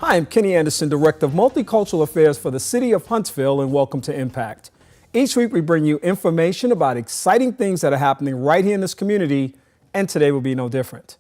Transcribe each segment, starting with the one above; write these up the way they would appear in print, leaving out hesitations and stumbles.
Hi, I'm Kenny Anderson, Director of Multicultural Affairs for the City of Huntsville, and welcome to Impact. Each week we bring you information about exciting things that are happening right here in this community, and today will be no different.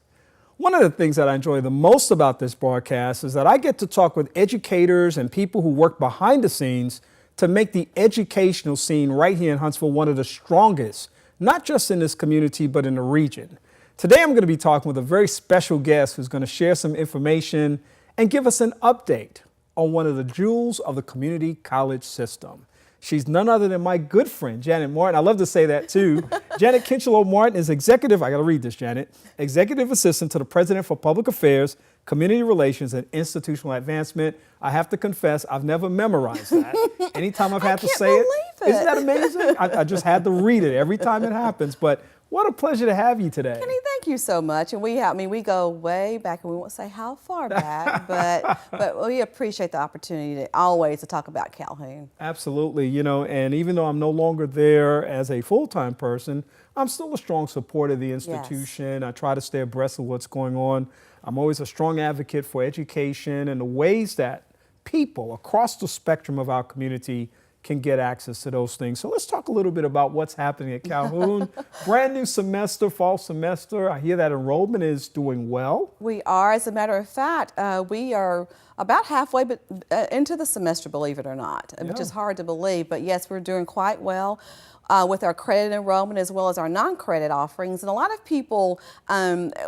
One of the things that I enjoy the most about this broadcast is that I get to talk with educators and people who work behind the scenes to make the educational scene right here in Huntsville one of the strongest, not just in this community, but in the region. Today I'm going to be talking with a very special guest who's going to share some information and give us an update on one of the jewels of the community college system. She's none other than my good friend, Janet Martin. I love to say that too. Janet Kincherlow-Martin is executive, I got to read this, Janet, executive assistant to the president for public affairs, community relations, and institutional advancement. I have to confess, I've never memorized that. Anytime I've had to say it, isn't that amazing? I just had to read it every time it happens. But what a pleasure to have you today. Kenny, thank you so much. And we go way back, and we won't say how far back, but we appreciate the opportunity to talk about Calhoun. Absolutely, and even though I'm no longer there as a full-time person, I'm still a strong supporter of the institution. Yes. I try to stay abreast of what's going on. I'm always a strong advocate for education and the ways that people across the spectrum of our community can get access to those things. So let's talk a little bit about what's happening at Calhoun. Brand new semester, fall semester. I hear that enrollment is doing well. We are, as a matter of fact, we are about halfway into the semester, believe it or not, which is hard to believe. But yes, we're doing quite well with our credit enrollment as well as our non-credit offerings. And a lot of people,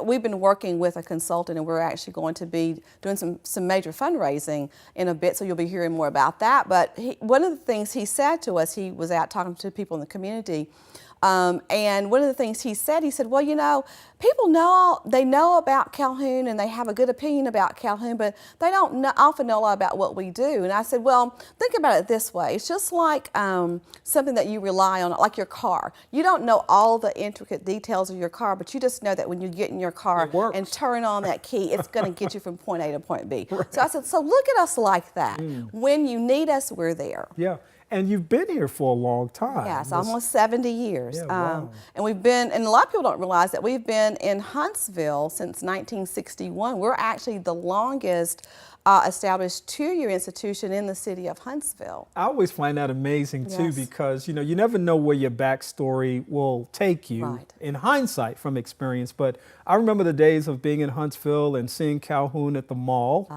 we've been working with a consultant, and we're actually going to be doing some major fundraising in a bit, so you'll be hearing more about that. But one of the things he said to us, he was out talking to people in the community, and one of the things he said, well, people know about Calhoun and they have a good opinion about Calhoun, but they don't often know a lot about what we do. And I said, well, think about it this way. It's just like something that you rely on, like your car. You don't know all the intricate details of your car, but you just know that when you get in your car and turn on that key, it's going to get you from point A to point B. Right. So I said, so look at us like that. When you need us, we're there. Yeah. And you've been here for a long time. Yes, almost 70 years. Yeah, wow. And a lot of people don't realize that we've been in Huntsville since 1961. We're actually the longest established two-year institution in the city of Huntsville. I always find that amazing too, because you never know where your backstory will take you in hindsight from experience. But I remember the days of being in Huntsville and seeing Calhoun at the mall,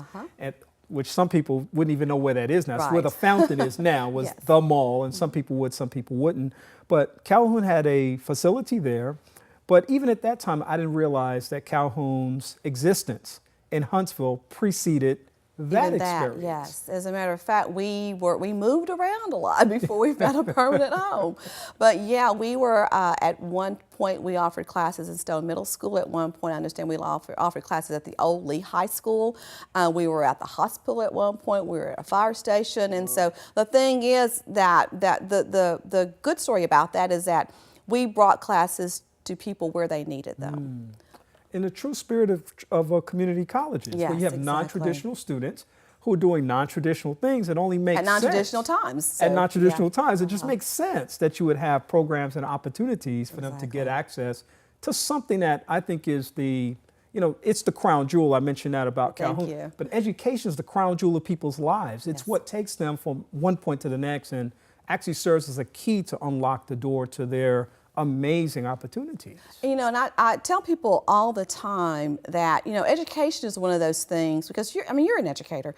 which some people wouldn't even know where that is now. It's where the fountain is now, was the mall, and some people would, some people wouldn't. But Calhoun had a facility there. But even at that time, I didn't realize that Calhoun's existence in Huntsville preceded that experience. Yes, as a matter of fact, we moved around a lot before we found a permanent home. But yeah, we were at one point we offered classes in Stone Middle School. At one point, I understand we offered classes at the old Lee High School. We were at the hospital at one point. We were at a fire station, and so the thing is that the good story about that is that we brought classes to people where they needed them. In the true spirit of community colleges, where you have non-traditional students who are doing non-traditional things that only make sense. At non-traditional times. So, at non-traditional times. It just makes sense that you would have programs and opportunities for them to get access to something that I think is it's the crown jewel. I mentioned that about Calhoun. Thank you. But education is the crown jewel of people's lives. It's what takes them from one point to the next and actually serves as a key to unlock the door to their amazing opportunities. And I tell people all the time that, education is one of those things, because you're an educator.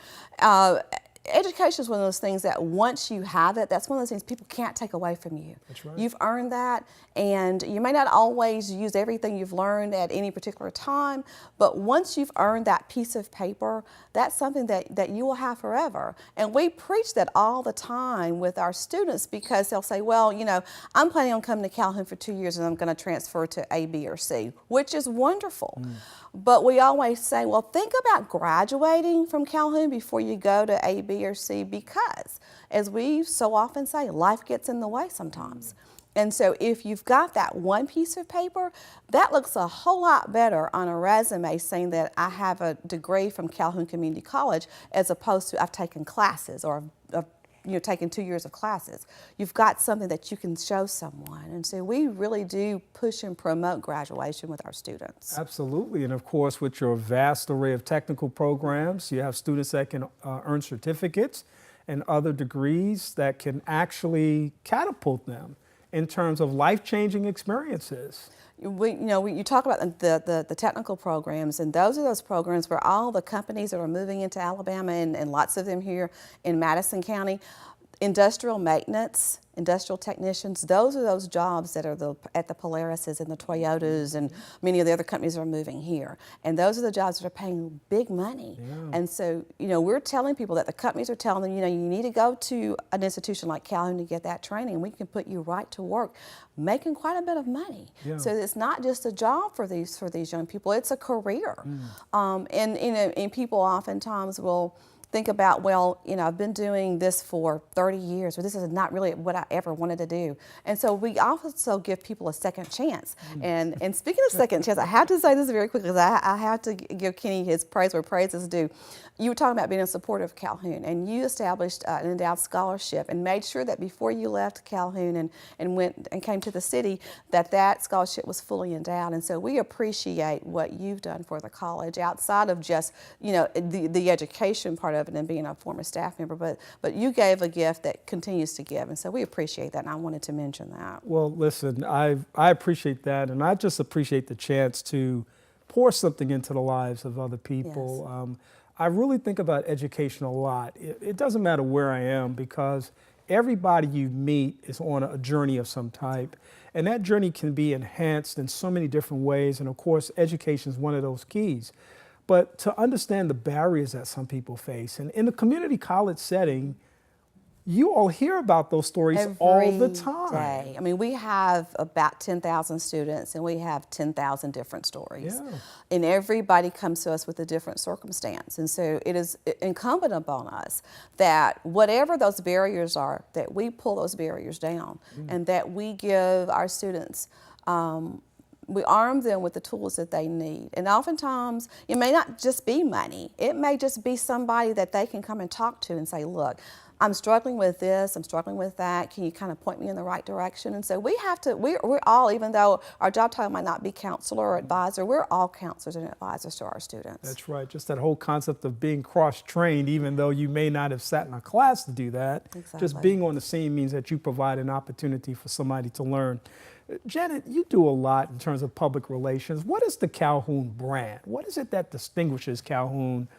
Education is one of those things that once you have it, that's one of those things people can't take away from you. That's right. You've earned that, and you may not always use everything you've learned at any particular time, but once you've earned that piece of paper, that's something that you will have forever. And we preach that all the time with our students, because they'll say, well, I'm planning on coming to Calhoun for 2 years and I'm going to transfer to A, B, or C, which is wonderful. But we always say, well, think about graduating from Calhoun before you go to A, B, or C, because, as we so often say, life gets in the way sometimes. And so if you've got that one piece of paper, that looks a whole lot better on a resume saying that I have a degree from Calhoun Community College, as opposed to I've taken classes or I've taken 2 years of classes. You've got something that you can show someone. And so we really do push and promote graduation with our students. Absolutely. And of course, with your vast array of technical programs, you have students that can earn certificates and other degrees that can actually catapult them in terms of life-changing experiences. You talk about the technical programs, and those are those programs where all the companies that are moving into Alabama, and lots of them here in Madison County, industrial maintenance, industrial technicians, those are those jobs that are at the Polarises and the Toyotas and many of the other companies that are moving here. And those are the jobs that are paying big money. Yeah. And so, we're telling people that the companies are telling them, you need to go to an institution like Calhoun to get that training, and we can put you right to work making quite a bit of money. Yeah. So it's not just a job for these young people, it's a career. And people oftentimes will think about, well, I've been doing this for 30 years, or this is not really what I ever wanted to do. And so we also give people a second chance. And speaking of second chance, I have to say this very quickly, because I have to give Kenny his praise where praise is due. You were talking about being a supporter of Calhoun, and you established an endowed scholarship and made sure that before you left Calhoun and went and came to the city, that scholarship was fully endowed. And so we appreciate what you've done for the college outside of just, the education part of it and being a former staff member, but you gave a gift that continues to give, and so we appreciate that, and I wanted to mention that. Well, listen, I appreciate that, and I just appreciate the chance to pour something into the lives of other people. Yes. I really think about education a lot. It doesn't matter where I am, because everybody you meet is on a journey of some type, and that journey can be enhanced in so many different ways, and of course, education is one of those keys. But to understand the barriers that some people face, and in the community college setting, you all hear about those stories all the time. Day. I mean, we have about 10,000 students, and we have 10,000 different stories. Yeah. And everybody comes to us with a different circumstance. And so it is incumbent upon us that whatever those barriers are, that we pull those barriers down, and that we give our students we arm them with the tools that they need. And oftentimes, it may not just be money. It may just be somebody that they can come and talk to and say, look, I'm struggling with this, I'm struggling with that. Can you kind of point me in the right direction? And so we have to, we're all, even though our job title might not be counselor or advisor, we're all counselors and advisors to our students. That's right. Just that whole concept of being cross-trained, even though you may not have sat in a class to do that. Exactly. Just being on the scene means that you provide an opportunity for somebody to learn. Janet, you do a lot in terms of public relations. What is the Calhoun brand? What is it that distinguishes Calhoun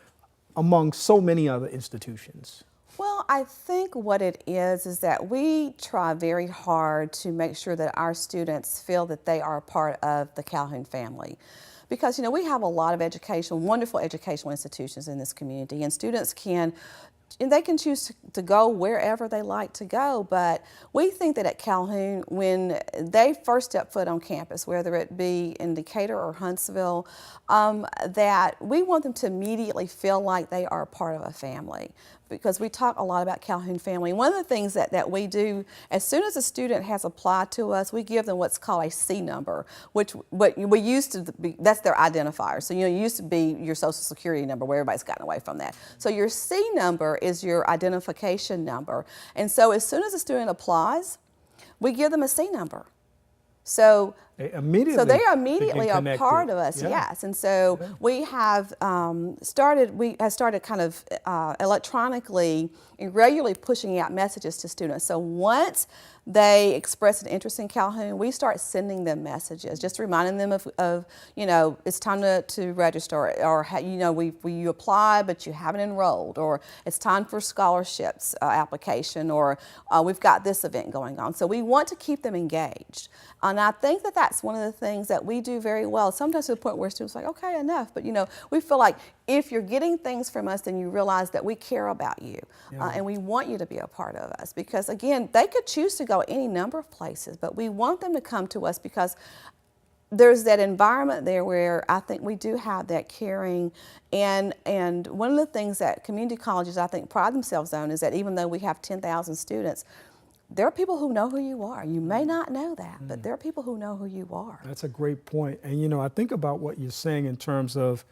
among so many other institutions? Well, I think what it is that we try very hard to make sure that our students feel that they are a part of the Calhoun family. Because, we have a lot of wonderful educational institutions in this community, and students can choose to go wherever they like to go, but we think that at Calhoun, when they first step foot on campus, whether it be in Decatur or Huntsville, that we want them to immediately feel like they are a part of a family. Because we talk a lot about Calhoun family. One of the things that we do, as soon as a student has applied to us, we give them what's called a C number, which we used to be, that's their identifier. So, it used to be your social security number, where everybody's gotten away from that. So your C number is your identification number. And so as soon as a student applies, we give them a C number. So they are immediately a part of us, yes. And so we have started kind of electronically and regularly pushing out messages to students. So once they express an interest in Calhoun, we start sending them messages, just reminding them of it's time to register, or you apply but you haven't enrolled, or it's time for scholarships application, or we've got this event going on. So we want to keep them engaged. And I think that that's one of the things that we do very well, sometimes to the point where students are like, okay, enough. But we feel like if you're getting things from us, then you realize that we care about you, and we want you to be a part of us. Because again, they could choose to go any number of places, but we want them to come to us because there's that environment there where I think we do have that caring. And one of the things that community colleges, I think, pride themselves on is that even though we have 10,000 students, there are people who know who you are. You may not know that, but there are people who know who you are. That's a great point. And I think about what you're saying in terms of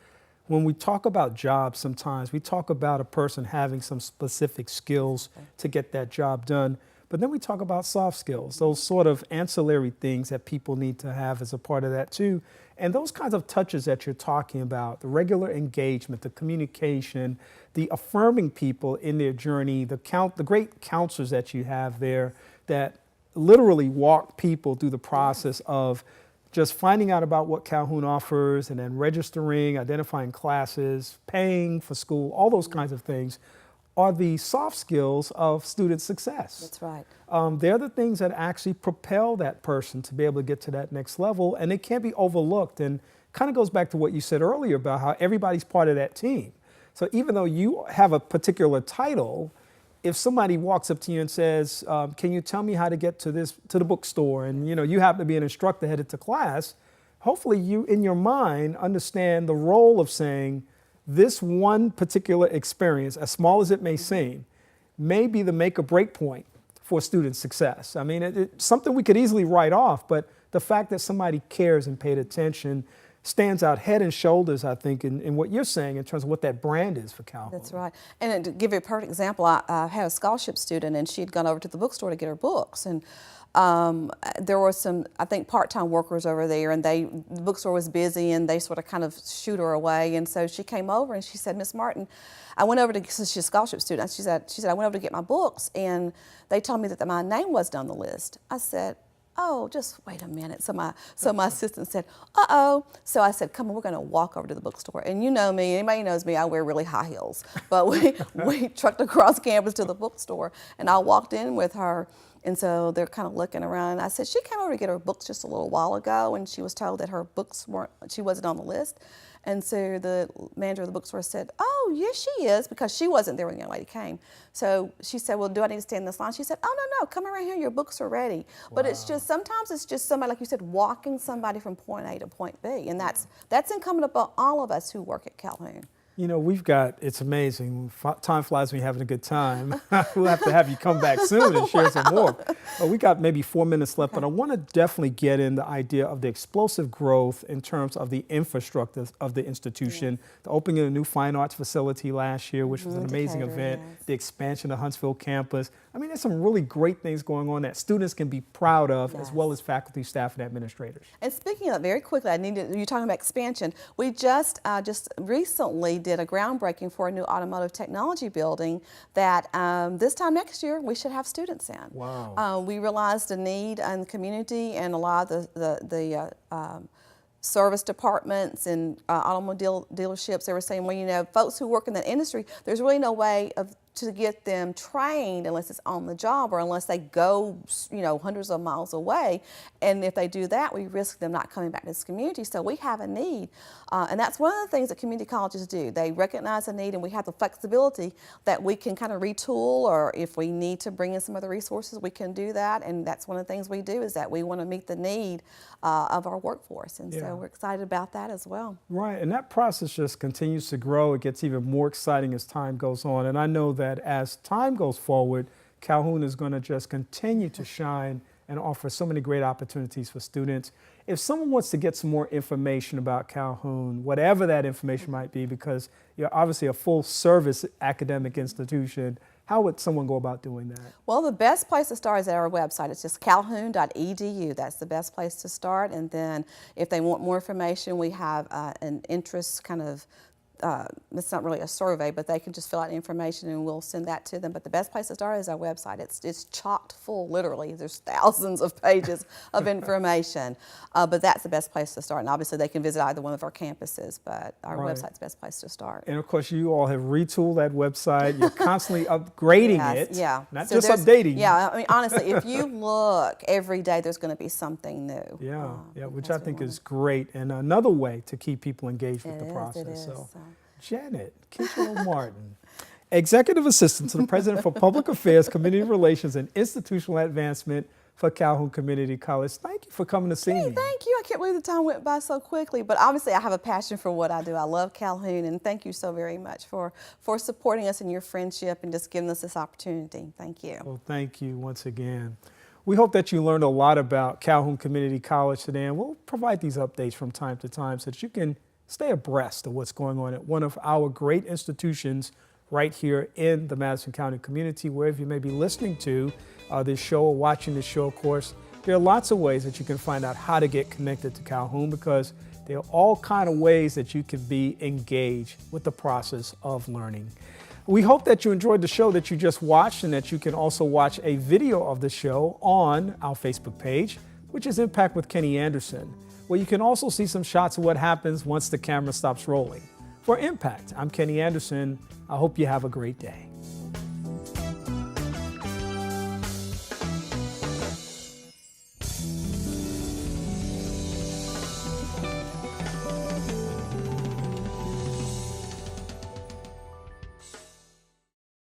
when we talk about jobs, sometimes we talk about a person having some specific skills to get that job done. But then we talk about soft skills, those sort of ancillary things that people need to have as a part of that too. And those kinds of touches that you're talking about, the regular engagement, the communication, the affirming people in their journey, the great counselors that you have there that literally walk people through the process of just finding out about what Calhoun offers and then registering, identifying classes, paying for school, all those kinds of things are the soft skills of student success. That's right. They're the things that actually propel that person to be able to get to that next level, and it can't be overlooked. And kind of goes back to what you said earlier about how everybody's part of that team. So even though you have a particular title, if somebody walks up to you and says, can you tell me how to get to the bookstore, and you happen to be an instructor headed to class, hopefully you in your mind understand the role of saying this one particular experience, as small as it may seem, may be the make or break point for student success. I mean, it's something we could easily write off, but the fact that somebody cares and paid attention stands out head and shoulders, I think, in what you're saying in terms of what that brand is for Calhoun. That's right. And to give you a perfect example, I had a scholarship student, and she had gone over to the bookstore to get her books. And there were some, I think, part-time workers over there, and the bookstore was busy, and they sort of kind of shooed her away. And so she came over and she said, Miss Martin, I went over to, since she's a scholarship student, she said, I went over to get my books, and they told me that my name wasn't on the list. I said, oh, just wait a minute. So my assistant said, uh-oh. So I said, come on, we're going to walk over to the bookstore. And you know me, anybody knows me, I wear really high heels. But we trucked across campus to the bookstore, and I walked in with her. And so they're kind of looking around. I said, she came over to get her books just a little while ago, and she was told that her books she wasn't on the list. And so the manager of the bookstore said, oh, yes, she is, because she wasn't there when the young lady came. So she said, well, do I need to stay in this line? She said, oh, no, come around here, your books are ready. Wow. But sometimes it's just somebody, like you said, walking somebody from point A to point B. And that's incumbent upon all of us who work at Calhoun. It's amazing. Time flies when you're having a good time. We'll have to have you come back soon and share some more. We got maybe 4 minutes left, but I want to definitely get in the idea of the explosive growth in terms of the infrastructure of the institution, the opening of a new fine arts facility last year, which was an amazing event, the expansion of the Huntsville campus. I mean, there's some really great things going on that students can be proud of, as well as faculty, staff, and administrators. And speaking of that, very quickly, you're talking about expansion. We just recently did a groundbreaking for a new automotive technology building that this time next year we should have students in. Wow. We realized a need in the community, and a lot of the service departments and automobile dealerships, they were saying, well, folks who work in that industry, there's really no way to get them trained unless it's on the job, or unless they go, hundreds of miles away. And if they do that, we risk them not coming back to this community. So we have a need. And that's one of the things that community colleges do. They recognize a need, and we have the flexibility that we can kind of retool, or if we need to bring in some other resources, we can do that. And that's one of the things we do, is that we want to meet the need of our workforce. And so we're excited about that as well. Right, and that process just continues to grow. It gets even more exciting as time goes on. And I know that as time goes forward, Calhoun is going to just continue to shine and offer so many great opportunities for students. If someone wants to get some more information about Calhoun, whatever that information might be, because you're obviously a full-service academic institution, how would someone go about doing that? Well, the best place to start is at our website. It's just calhoun.edu. That's the best place to start. And then if they want more information, we have an interest kind of it's not really a survey, but they can just fill out information and we'll send that to them. But the best place to start is our website. It's chocked full, literally. There's thousands of pages of information, but that's the best place to start. And obviously they can visit either one of our campuses, but our website's the best place to start. And of course, you all have retooled that website. You're constantly upgrading it, not so just updating. Yeah, I mean, honestly, if you look every day, there's going to be something new. Which I think is great, and another way to keep people engaged with the process. It is. Janet Kincherlow-Martin, Executive Assistant to the President for Public Affairs, Community Relations, and Institutional Advancement for Calhoun Community College. Thank you for coming to see me. Thank you. I can't believe the time went by so quickly, but obviously I have a passion for what I do. I love Calhoun, and thank you so very much for supporting us in your friendship and just giving us this opportunity. Thank you. Well, thank you once again. We hope that you learned a lot about Calhoun Community College today, and we'll provide these updates from time to time so that you can stay abreast of what's going on at one of our great institutions right here in the Madison County community, wherever you may be listening to this show or watching this show, of course. There are lots of ways that you can find out how to get connected to Calhoun, because there are all kinds of ways that you can be engaged with the process of learning. We hope that you enjoyed the show that you just watched, and that you can also watch a video of the show on our Facebook page, which is Impact with Kenny Anderson, where you can also see some shots of what happens once the camera stops rolling. For Impact, I'm Kenny Anderson. I hope you have a great day.